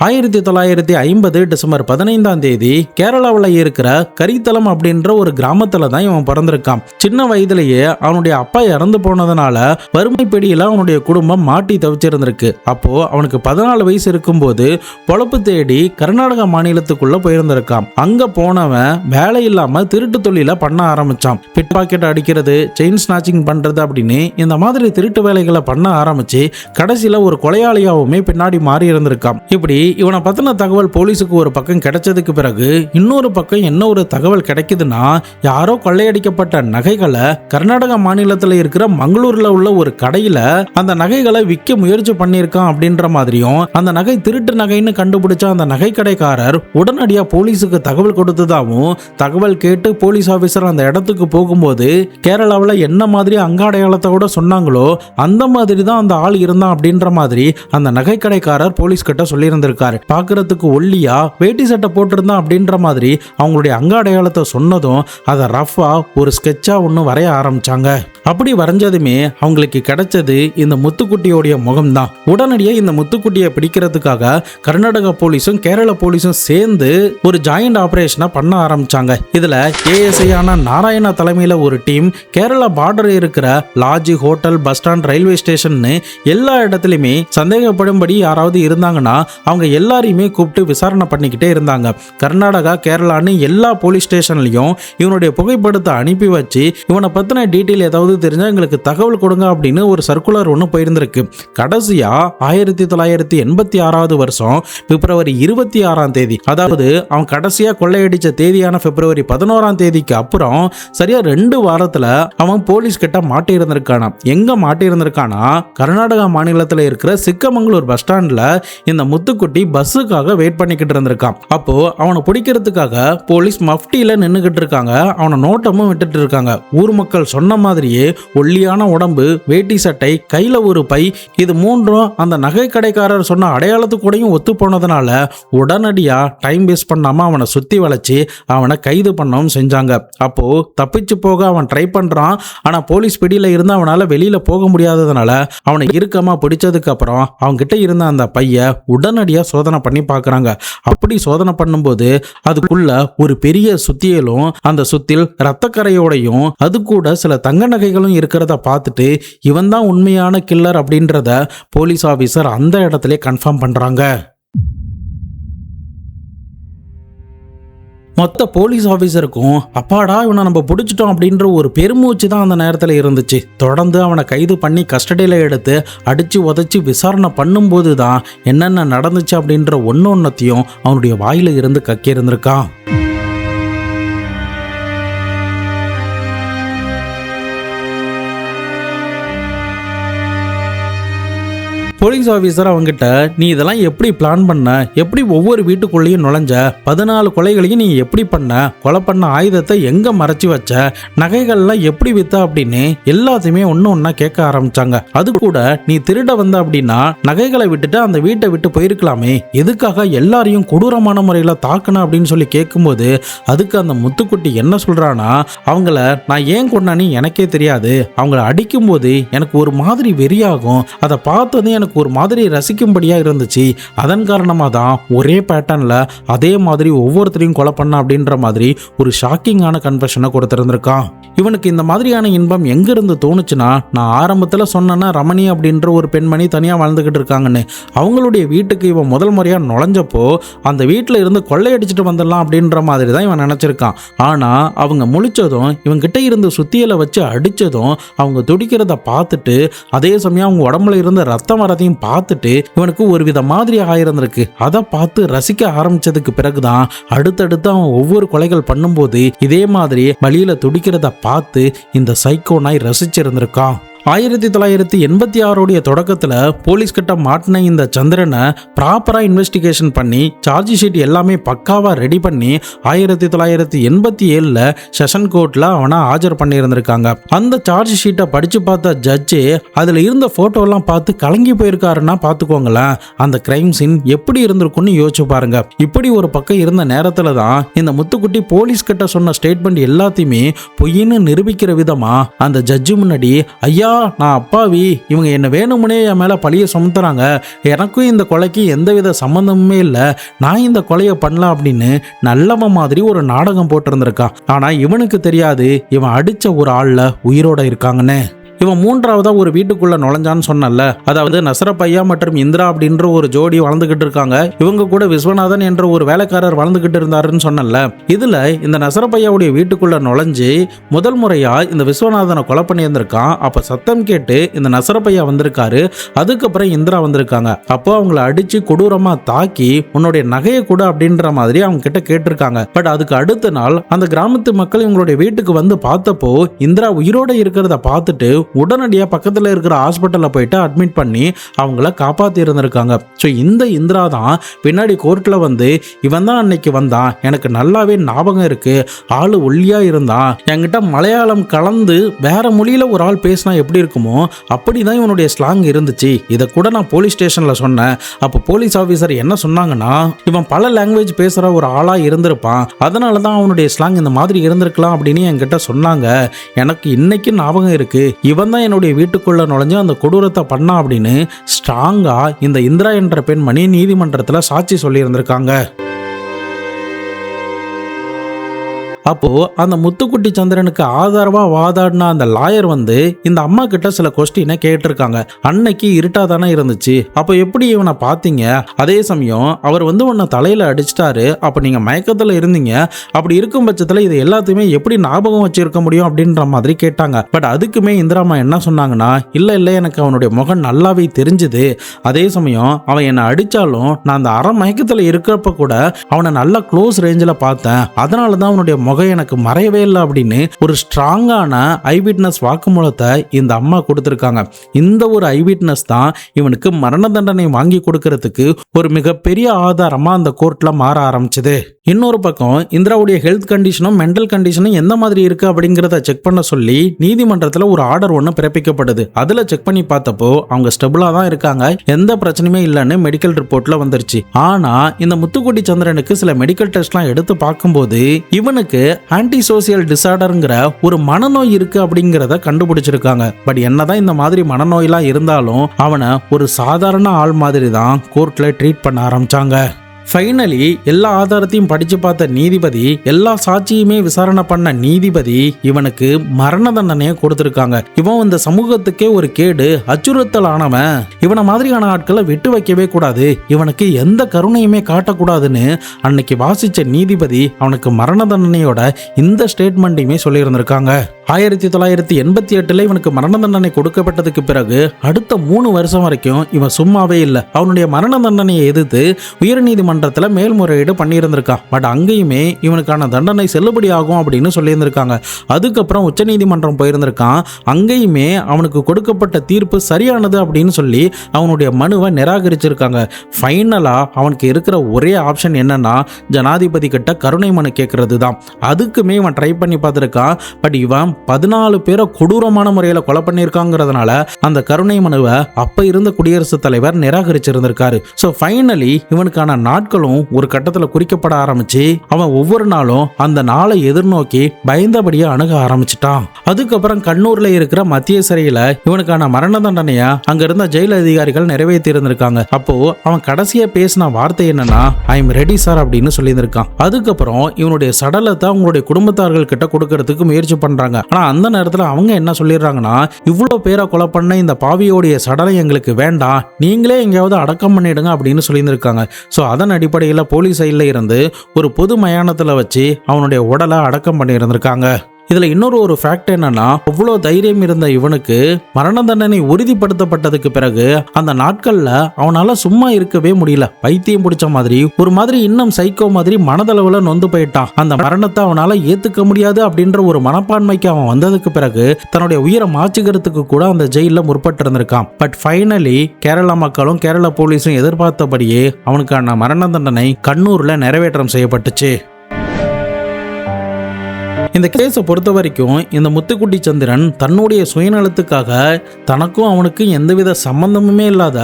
1950 டிசம்பர் 15 கேரளாவில் இருக்கிற கரித்தலம் அப்படின்ற ஒரு கிராமத்துல தான் இவன் பிறந்திருக்கான். சின்ன வயதிலேயே அவனுடைய அப்பா இறந்து போனதுனால வறுமை பிடியில அவனுடைய குடும்பம் மாட்டி தவிச்சிருந்திருக்கு. அப்போ அவனுக்கு 14 வயசு இருக்கும்போது பொழப்பு தேடி கர்நாடகா மாநிலத்துக்குள்ள போயிருந்திருக்கான். அங்க போனவன் வேலை இல்லாம திருட்டு தொழில பண்ண ஆரம்பிச்சான். பிட் பாக்கெட் அடிக்கிறது, செயின் ஸ்நாச்சிங் பண்றது அப்படின்னு இந்த மாதிரி திருட்டு வேலைகளை பண்ண ஆரம்பிச்சு கடைசியில ஒரு கொலையாளியாவுமே பின்னாடி மாறி இருந்திருக்கான். இப்படி இவனை பத்தின தகவல் போலீஸுக்கு ஒரு பக்கம் கிடைச்சதுக்கு பிறகு இன்னொரு பக்கம் என்ன ஒரு தகவல் கிடைக்குதுன்னா, யாரோ கொள்ளையடிக்கப்பட்ட நகைகளை கர்நாடகா மாநிலத்தில் இருக்கிற மங்களூர்ல உள்ள ஒரு கடையில அந்த நகைகளை விற்க முயற்சி பண்ணியிருக்கான் அப்படின்ற மாதிரியும், அந்த நகை திருட்டு நகைன்னு கண்டுபிடிச்ச அந்த நகை கடைக்காரர் உடனடியா போலீஸுக்கு தகவல் கொடுத்ததாகவும், தகவல் கேட்டு போலீஸ் ஆபீசர் அந்த இடத்துக்கு போகும்போது கேரளாவில் என்ன மாதிரி அங்காடையாளத்தோட சொன்னாங்களோ அந்த மாதிரி தான் அந்த ஆள் இருந்தான் அப்படின்ற மாதிரி அந்த நகை கடைக்காரர் போலீஸ் கிட்ட சொல்லியிருந்திருக்காரு. பார்க்கறதுக்கு ஒல்லியா வேட்டி சட்டை போட்டிருந்தா அப்படின்ற மாதிரி அவங்களுடைய அங்க அடையாளத்தை சொன்னதும் அதை ரஃபா ஒரு ஸ்கெட்சா ஒன்று வரைய ஆரம்பிச்சாங்க. அப்படி வரைஞ்சதுமே அவங்களுக்கு கிடைச்சது இந்த முத்துக்குட்டியோடைய முகம் தான். உடனடியாக இந்த முத்துக்குட்டியை பிடிக்கிறதுக்காக கர்நாடகா போலீஸும் கேரள போலீஸும் சேர்ந்து ஒரு ஜாயிண்ட் ஆபரேஷனை பண்ண ஆரம்பிச்சாங்க. இதுல ஏஎஸ்ஐ ஆன நாராயணா தலைமையில ஒரு டீம் கேரளா பார்டர் இருக்கிற lodge, hotel, bus stand, railway station எல்லா இடத்துலையுமே சந்தேகப்படும்படி யாராவது இருந்தாங்கன்னா அவங்க எல்லாரையுமே கூப்பிட்டு விசாரணை பண்ணிக்கிட்டே இருந்தாங்க. கர்நாடகா, கேரளான்னு எல்லா போலீஸ் ஸ்டேஷன்லையும் இவனுடைய புகைப்படத்தை அனுப்பி வச்சு இவனை பத்தின டீட்டெயில் ஏதாவது தெரிஞ்சா எங்களுக்கு தகவல் கொடுங்க அப்படின்னு ஒரு சர்க்குலர் ஒன்று போயிருந்திருக்கு. கடைசியா 1986 வருஷம் பிப்ரவரி 26 அதாவது அவன் கடைசியா கொள்ளையடிச்ச தேதியான பிப்ரவரி 11 அப்புறம் சரியா 2 வாரத்துல அவன் போலீஸ் கிட்ட மாட்டி இருந்திருக்கானா. எங்க மாட்டி இருந்திருக்கானா, கர்நாடகா மாநிலத்தில் இருக்கிற சிக்கமங்களூர் பஸ் ஸ்டாண்ட்ல இந்த முத்துக்குட்டி பஸ்ஸுக்காக வெயிட் பண்ணிக்கிட்டு இருந்திருக்கான். அப்போ அவனை பிடிக்கிறதுக்காக போலீஸ் மஃப்டியில நின்னுகிட்டு இருக்காங்க. அவனை நோட்டமும் விட்டுட்டு இருக்காங்க. ஊர் மக்கள் சொன்ன மாதிரியே ஒல்லியான உடம்பு, வேட்டி சட்டை, கையில ஒரு பை, இது மூன்றும் அந்த நகை கடைக்காரர் சொன்ன அடையாளத்துக்கு கூடயும் ஒத்து போனதுனால உடனடியா டைம் வேஸ்ட் பண்ணாம அவனை சுத்தி வளைச்சு அவனை கைது பண்ணவும் செஞ்சாங்க. அப்போ தப்பிச்சு போக அவன் ட்ரை பண்றான். ஆனா போலீஸ் பிடியில இருந்து அவனால வெளியில போக முடியாததுனால அவனை இறுக்கமா பிடிச்சதுக்கு அப்புறம் அவங்க கிட்ட இருந்த அந்த பைய உடனடியா சோதனை பண்ணி பார்க்கறாங்க. அப்படி சோதனை பண்ணும்போது அதுக்குள்ள ஒரு பெரிய சுத்தியலும், அந்த சுத்தில் ரத்தக்கரையோடையும் அது கூட சில தங்க நகைகளும் இருக்கிறத பார்த்துட்டு இவன் தான் உண்மையான கில்லர் அப்படின்றத போலீஸ் ஆபீசர் அந்த இடத்துல கன்ஃபார்ம் பண்றாங்க. மொத்த போலீஸ் ஆஃபீஸருக்கும் அப்பாடா இவனை நம்ம பிடிச்சிட்டோம் அப்படின்ற ஒரு பெருமூச்சு தான் அந்த நேரத்தில் இருந்துச்சு. தொடர்ந்து அவனை கைது பண்ணி கஸ்டடியில் எடுத்து அடித்து உதச்சி விசாரணை பண்ணும்போது தான் என்னென்ன நடந்துச்சு அப்படின்ற ஒன்னொன்னத்தையும் அவனுடைய வாயில இருந்து கக்கி இருந்திருக்கான். போலீஸ் ஆபீசர் அவங்கிட்ட, நீ இதெல்லாம் எப்படி பிளான் பண்ண, எப்படி ஒவ்வொரு வீட்டுக்குள்ளேயும் நுழைஞ்ச, 14 கொலைகளையும் நீ எப்படி பண்ண, கொலை பண்ண ஆயுதத்தை எங்க மறைச்சு வச்ச, நகைகள்லாம் எப்படி வித்த அப்படின்னு எல்லாத்தையுமே ஒன்னா கேட்க ஆரம்பிச்சாங்க. அது கூட நீ திருட வந்த அப்படின்னா நகைகளை விட்டுட்டு அந்த வீட்டை விட்டு போயிருக்கலாமே, எதுக்காக எல்லாரையும் கொடூரமான முறையில தாக்குன அப்படின்னு சொல்லி கேட்கும்போது அதுக்கு அந்த முத்துக்குட்டி என்ன சொல்றானா, அவங்கள நான் ஏன் கொண்டானே எனக்கே தெரியாது, அவங்கள அடிக்கும் போது எனக்கு ஒரு மாதிரி வெறியாகும், அதை பார்த்ததும் எனக்கு ஒரு மாதிரி ரசிக்கும்படியா இருந்துச்சு, அதன் காரணமாக தான் ஒரே பேட்டர்ன்ல அதே மாதிரி ஒவ்வொருத்தரையும் கொலை பண்ண அப்படின்ற மாதிரி ஒரு ஷாக்கிங்கான கன்ஃபெஷனை கொடுத்திருந்திருக்கான். இவனுக்கு இந்த மாதிரியான இன்பம் எங்கிருந்து தோணுச்சுன்னா, நான் ஆரம்பத்தில் சொன்னேன்னா ரமணி அப்படின்ற ஒரு பெண்மணி தனியாக வாழ்ந்துகிட்டு இருக்காங்கன்னு, அவங்களுடைய வீட்டுக்கு இவன் முதல் முறையாக நுழைஞ்சப்போ அந்த வீட்டில் இருந்து கொள்ளையடிச்சிட்டு வந்துடலாம் அப்படின்ற மாதிரி தான் இவன் நினச்சிருக்கான். ஆனால் அவங்க முழிச்சதும் இவன்கிட்ட இருந்து சுத்தியலை வச்சு அடித்ததும் அவங்க துடிக்கிறத பார்த்துட்டு அதே சமயம் அவங்க உடம்புல இருந்த ரத்தம் வரதையும் பார்த்துட்டு இவனுக்கு ஒரு வித மாதிரி ஆயிருந்திருக்கு. அதை பார்த்து ரசிக்க ஆரம்பிச்சதுக்கு பிறகுதான் அடுத்தடுத்து அவன் ஒவ்வொரு கொலைகள் பண்ணும்போது இதே மாதிரி வழியில துடிக்கிறத பார்த்து இந்த சைக்கோ நாய் ரசிச்சிருந்திருக்கான். 1986 தொடக்கத்தில் போலீஸ் கிட்ட மாட்டின இந்த சந்திரனை ப்ராப்பரா இன்வெஸ்டிகேஷன் பண்ணி சார்ஜ் ஷீட் எல்லாமே பக்காவா ரெடி பண்ணி 1987 செஷன் கோர்ட்ல அவனை ஆஜர் பண்ணியிருந்திருக்காங்க. அந்த சார்ஜ் ஷீட்டை படிச்சு பார்த்த ஜட்ஜு அதுல இருந்த போட்டோ எல்லாம் பார்த்து கலங்கி போயிருக்காருன்னா பார்த்துக்கோங்களேன், அந்த கிரைம் சீன் எப்படி இருந்திருக்கும்னு யோசிச்சு பாருங்க. இப்படி ஒரு பக்கம் இருந்த நேரத்துல தான் இந்த முத்துக்குட்டி போலீஸ் கிட்ட சொன்ன ஸ்டேட்மெண்ட் எல்லாத்தையுமே பொய்ன்னு நிரூபிக்கிற விதமா அந்த ஜட்ஜு முன்னாடி, ஐயா நான் அப்பாவி, இவங்க என்ன வேணுமுனே என் மேல பழிய சுமத்துறாங்க, எனக்கும் இந்த கொலைக்கு எந்தவித சம்பந்தமுமே இல்லை, நான் இந்த கொலையை பண்ணலாம் அப்படின்னு நல்லவ மாதிரி ஒரு நாடகம் போட்டிருந்திருக்கான். ஆனா இவனுக்கு தெரியாது இவன் அடிச்ச ஒரு ஆள்ல உயிரோட இருக்காங்கன்னு. இவன் மூன்றாவதா ஒரு வீட்டுக்குள்ள நுழைஞ்சான்னு சொன்னல, அதாவது நசரப்பையா மற்றும் இந்திரா அப்படின்ற ஒரு ஜோடி வளர்ந்துகிட்டு இருக்காங்க. இவங்க கூட விஸ்வநாதன் என்ற ஒரு வேலைக்காரர் வளர்ந்துகிட்டு இருந்தாருன்னு சொன்னல. இதுல இந்த நசரப்பையாவுடைய வீட்டுக்குள்ள நுழைஞ்சு முதல் முறையா இந்த விஸ்வநாதனை கொலை பண்ணியிருந்திருக்கான். அப்ப சத்தம் கேட்டு இந்த நசரப்பையா வந்திருக்காரு. அதுக்கப்புறம் இந்திரா வந்திருக்காங்க. அப்போ அவங்கள அடிச்சு கொடூரமா தாக்கி உன்னுடைய நகையை கூட அப்படின்ற மாதிரி அவங்க கிட்ட கேட்டிருக்காங்க. பட் அதுக்கு அடுத்த நாள் அந்த கிராமத்து மக்கள் இவங்களுடைய வீட்டுக்கு வந்து பார்த்தப்போ இந்திரா உயிரோட இருக்கிறத பார்த்துட்டு உடனடியாக பக்கத்தில் இருக்கிற ஹாஸ்பிட்டலில் போயிட்டு அட்மிட் பண்ணி அவங்கள காப்பாற்றி இருந்திருக்காங்க. ஸோ இந்த இந்திரா தான் பின்னாடி கோர்ட்டில் வந்து, இவன் தான் அன்னைக்கு வந்தான், எனக்கு நல்லாவே ஞாபகம் இருக்கு, ஆள் ஒல்லியா இருந்தான், என்கிட்ட மலையாளம் கலந்து வேற மொழியில ஒரு ஆள் பேசினா எப்படி இருக்குமோ அப்படி தான் இவனுடைய ஸ்லாங் இருந்துச்சு, இதை கூட நான் போலீஸ் ஸ்டேஷனில் சொன்னேன். அப்போ போலீஸ் ஆஃபீஸர் என்ன சொன்னாங்கன்னா, இவன் பல லாங்குவேஜ் பேசுகிற ஒரு ஆளாக இருந்திருப்பான், அதனால தான் அவனுடைய ஸ்லாங் இந்த மாதிரி இருந்திருக்கலாம் அப்படின்னு என்கிட்ட சொன்னாங்க. எனக்கு இன்னைக்கு ஞாபகம் இருக்கு, இவன் தான் என்னுடைய வீட்டுக்குள்ள நுழைஞ்சு அந்த கொடூரத்தை பண்ணா அப்படின்னு ஸ்ட்ராங்கா இந்த இந்திரா என்ற பெண்மணி நீதிமன்றத்தில் சாட்சி சொல்லி இருந்திருக்காங்க. அப்போ அந்த முத்துக்குட்டி சந்திரனுக்கு ஆதரவா வாதாடின அந்த லாயர் வந்து இந்த அம்மா கிட்ட சில கொஸ்டினை கேட்டிருக்காங்க. அன்னைக்கு இருட்டா தானே இருந்துச்சு, அப்போ எப்படி இவனை பார்த்தீங்க, அதே சமயம் அவர் வந்து உன்னை தலையில அடிச்சிட்டாரு, அப்போ நீங்க மயக்கத்துல இருந்தீங்க, அப்படி இருக்கும் பட்சத்துல இது எல்லாத்தையுமே எப்படி ஞாபகம் வச்சிருக்க முடியும் அப்படின்ற மாதிரி கேட்டாங்க. பட் அதுக்குமே இந்திராமா என்ன சொன்னாங்கன்னா, இல்ல எனக்கு அவனுடைய முகம் நல்லாவே தெரிஞ்சுது, அதே சமயம் அவன் என்னை அடிச்சாலும் நான் அந்த அரை மயக்கத்துல இருக்கிறப்ப கூட அவனை நல்லா க்ளோஸ் ரேஞ்சில் பார்த்தேன், அதனால தான் அவனுடைய முகம் எனக்கு மறையவே இல்லை அப்படின்னு ஒரு ஸ்ட்ராங்கான ஐவிட்னஸ் வாக்குமூலத்தை இந்த அம்மா கொடுத்திருக்காங்க. இந்த ஒரு ஐவிட்னஸ் தான் இவனுக்கு மரண தண்டனை வாங்கி கொடுக்கறதுக்கு ஒரு மிகப்பெரிய ஆதாரமா அந்த கோர்ட்ல மாற ஆரம்பிச்சது. இன்னொரு பக்கம் இந்திராவுடைய ஹெல்த் கண்டிஷனும் மென்டல் கண்டிஷனும் எந்த மாதிரி இருக்கு அப்படிங்கிறத செக் பண்ண சொல்லி நீதிமன்றத்தில் ஒரு ஆர்டர் ஒன்று பிறப்பிக்கப்படுது. அதில் செக் பண்ணி பார்த்தப்போ அவங்க ஸ்டெபிளா தான் இருக்காங்க, எந்த பிரச்சனையுமே இல்லைன்னு மெடிக்கல் ரிப்போர்ட்ல வந்துருச்சு. ஆனா இந்த முத்துக்குட்டி சந்திரனுக்கு சில மெடிக்கல் டெஸ்ட்லாம் எடுத்து பார்க்கும்போது இவனுக்கு ஆன்டி சோசியல் டிசார்டர்ங்கிற ஒரு மனநோய் இருக்கு அப்படிங்கிறத கண்டுபிடிச்சிருக்காங்க. பட் என்னதான் இந்த மாதிரி மனநோயெல்லாம் இருந்தாலும் அவனை ஒரு சாதாரண ஆள் மாதிரி தான் கோர்ட்ல ட்ரீட் பண்ண ஆரம்பிச்சாங்க. ஃபைனலி எல்லா ஆதாரத்தையும் படிச்சு பார்த்த நீதிபதி, எல்லா சாட்சியுமே விசாரணை பண்ண நீதிபதி இவனுக்கு மரண தண்டனையை கொடுத்திருக்காங்க. இவன் இந்த சமூகத்துக்கே ஒரு கேடு, அச்சுறுத்தல் ஆனவன், இவனை மாதிரியான ஆட்களை விட்டு வைக்கவே கூடாது, இவனுக்கு எந்த கருணையுமே காட்டக்கூடாதுன்னு அன்னைக்கு வாசிச்ச நீதிபதி அவனுக்கு மரண தண்டனையோட இந்த ஸ்டேட்மெண்ட்டையுமே சொல்லியிருந்திருக்காங்க. 1988 இவனுக்கு மரண தண்டனை கொடுக்கப்பட்டதுக்கு பிறகு அடுத்த 3 வருஷம் வரைக்கும் இவன் சும்மாவே இல்லை. அவனுடைய மரண தண்டனையை எதிர்த்து உயர்நீதிமன்றத்தில் மேல்முறையீடு பண்ணியிருந்திருக்கான். பட் அங்கேயுமே இவனுக்கான தண்டனை செல்லுபடி ஆகும் அப்படின்னு சொல்லியிருந்திருக்காங்க. அதுக்கப்புறம் உச்சநீதிமன்றம் போயிருந்திருக்கான். அங்கேயுமே அவனுக்கு கொடுக்கப்பட்ட தீர்ப்பு சரியானது அப்படின்னு சொல்லி அவனுடைய மனுவை நிராகரிச்சிருக்காங்க. ஃபைனலாக அவனுக்கு இருக்கிற ஒரே ஆப்ஷன் என்னன்னா ஜனாதிபதி கிட்ட கருணை மனு கேட்கறது தான். அதுக்குமே இவன் ட்ரை பண்ணி பார்த்துருக்கான். பட் இவன் 14 பேரை கொடூரமான முறையில் கொலை பண்ணியிருக்காங்கிறதுனால அந்த கருணை மனுவை அப்ப இருந்த குடியரசுத் தலைவர் நிராகரிச்சிருந்திருக்காரு. ஸோ ஃபைனலி இவனுக்கான நாட்களும் ஒரு கட்டத்தில் குறிக்கப்பட ஆரம்பிச்சு அவன் ஒவ்வொரு நாளும் அந்த நாளை எதிர்நோக்கி பயந்தபடியே அணுக ஆரம்பிச்சிட்டான். அதுக்கப்புறம் கண்ணூர்ல இருக்கிற மத்திய சிறையில இவனுக்கான மரண தண்டனையை அங்க இருந்த ஜெயில் அதிகாரிகள் நிறைவேற்றி இருந்திருக்காங்க. அப்போ அவன் கடைசியா பேசின வார்த்தை என்னன்னா ஐ எம் ரெடி சார் அப்படின்னு சொல்லியிருந்திருக்கான். அதுக்கப்புறம் இவனுடைய சடலத்தை அவங்களுடைய குடும்பத்தார்கள் கிட்ட கொடுக்கறதுக்கு முயற்சி பண்றாங்க. ஆனா அந்த நேரத்தில் அவங்க என்ன சொல்லிடுறாங்கன்னா இவ்வளவு பேரை கொலை பண்ண இந்த பாவியோடைய சடலம் எங்களுக்கு வேண்டாம், நீங்களே எங்கேயாவது அடக்கம் பண்ணிடுங்க அப்படின்னு சொல்லியிருந்திருக்காங்க. ஸோ அதன் அடிப்படையில் போலீஸ் சைடில் இருந்து ஒரு பொது மயானத்தில் வச்சு அவனுடைய உடலை அடக்கம் பண்ணி இருந்திருக்காங்க. இதில் இன்னொரு ஃபேக்ட் என்னன்னா அவ்வளோ தைரியம் இருந்த இவனுக்கு மரண தண்டனை உறுதிப்படுத்தப்பட்டதுக்கு பிறகு அந்த நாட்களில் அவனால் சும்மா இருக்கவே முடியல. பைத்தியம் பிடிச்ச மாதிரி ஒரு மாதிரி இன்னும் சைக்கோ மாதிரி மனதளவில் நொந்து போயிட்டான். அந்த மரணத்தை அவனால் ஏற்றுக்க முடியாது அப்படின்ற ஒரு மனப்பான்மைக்கு அவன் வந்ததுக்கு பிறகு தன்னுடைய உயிரை மாற்றிக்கிறதுக்கு கூட அந்த ஜெயிலில் முற்பட்டு இருந்திருக்கான். பட் ஃபைனலி கேரளா மக்களும் கேரளா போலீஸும் எதிர்பார்த்தபடியே அவனுக்கான மரண தண்டனை கண்ணூரில் நிறைவேற்றம் செய்யப்பட்டுச்சு. இந்த கேஸை பொறுத்த வரைக்கும் இந்த முத்துக்குட்டி சந்திரன் தன்னுடைய சுயநலத்துக்காக தனக்கும் அவனுக்கும் எந்தவித சம்பந்தமுமே இல்லாத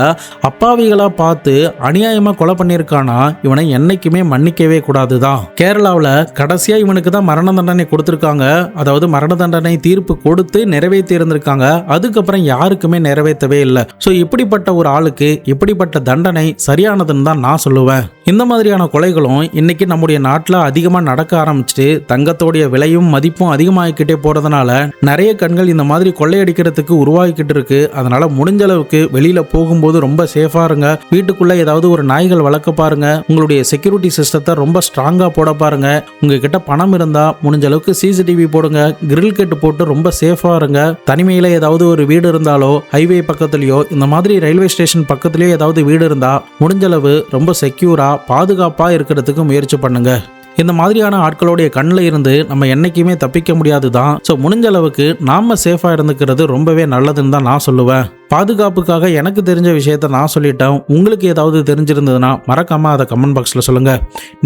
அப்பாவிகளா பார்த்து அநியாயமா கொலை பண்ணியிருக்கானா இவனை என்னைக்குமே மன்னிக்கவே கூடாதுதான். கேரளாவில் கடைசியா இவனுக்கு தான் மரண தண்டனை கொடுத்துருக்காங்க. அதாவது மரண தண்டனை தீர்ப்பு கொடுத்து நிறைவேற்றி இருந்திருக்காங்க. அதுக்கப்புறம் யாருக்குமே நிறைவேற்றவே இல்லை. ஸோ இப்படிப்பட்ட ஒரு ஆளுக்கு இப்படிப்பட்ட தண்டனை சரியானதுன்னு தான் நான் சொல்லுவேன். இந்த மாதிரியான கொலைகளும் இன்னைக்கு நம்முடைய நாட்டில் அதிகமாக நடக்க ஆரம்பிச்சுட்டு தங்கத்தோடைய விலையும் மதிப்பும் அதிகமாகிக்கிட்டே போறதுனால நிறைய கண்கள் இந்த மாதிரி கொள்ளையடிக்கிறதுக்கு உருவாகிக்கிட்டு இருக்கு. அதனால முடிஞ்ச அளவுக்கு வெளியில போகும்போது ரொம்ப சேஃபா இருங்க. வீட்டுக்குள்ள ஏதாவது ஒரு நாய்கள் வளர்க்க பாருங்க. உங்களுடைய செக்யூரிட்டி சிஸ்டத்தை ரொம்ப ஸ்ட்ராங்கா போட பாருங்க. உங்ககிட்ட பணம் இருந்தா முடிஞ்ச அளவுக்கு சிசிடிவி போடுங்க. கிரில் கெட்டு போட்டு ரொம்ப சேஃபா இருங்க. தனிமையில ஏதாவது ஒரு வீடு இருந்தாலோ ஹைவே பக்கத்துலயோ இந்த மாதிரி ரயில்வே ஸ்டேஷன் பக்கத்துலயோ ஏதாவது வீடு இருந்தா முடிஞ்ச அளவு ரொம்ப செக்யூரா பாதுகாப்பா இருக்கிறதுக்கு முயற்சி பண்ணுங்க. இந்த மாதிரியான ஆட்களுடைய கண்ணில் இருந்து நம்ம என்னைக்குமே தப்பிக்க முடியாது தான். ஸோ முடிஞ்ச அளவுக்கு நாம சேஃபாக இருந்துக்கிறது ரொம்பவே நல்லதுன்னு தான் நான் சொல்லுவேன். பாதுகாப்புக்காக எனக்கு தெரிஞ்ச விஷயத்த நான் சொல்லிட்டேன். உங்களுக்கு ஏதாவது தெரிஞ்சிருந்ததுன்னா மறக்காம அதை கமெண்ட் பாக்ஸில் சொல்லுங்க.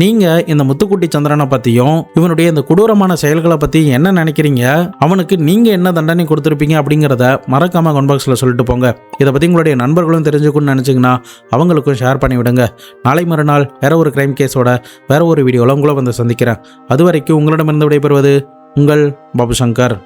நீங்க இந்த முத்துக்குட்டி சந்திரனை பத்தியும் இவனுடைய இந்த கொடூரமான செயல்களை பத்தி என்ன நினைக்கிறீங்க, அவனுக்கு நீங்க என்ன தண்டனை கொடுத்துருப்பீங்க அப்படிங்கிறத மறக்காம கமெண்ட் பாக்ஸில் சொல்லிட்டு போங்க. இதை பத்தி உங்களுடைய நண்பர்களும் தெரிஞ்சுக்கணும்னு நினைச்சீங்கன்னா அவங்களுக்கும் ஷேர் பண்ணி விடுங்க. நாளை மறுநாள் வேற ஒரு கிரைம் கேஸோட வேற ஒரு வீடியோவில் உங்களை வந்து சந்திக்கிறேன். அது வரைக்கும் உங்களிடமிருந்து விடைபெறுவது உங்கள் பாபு சங்கர்.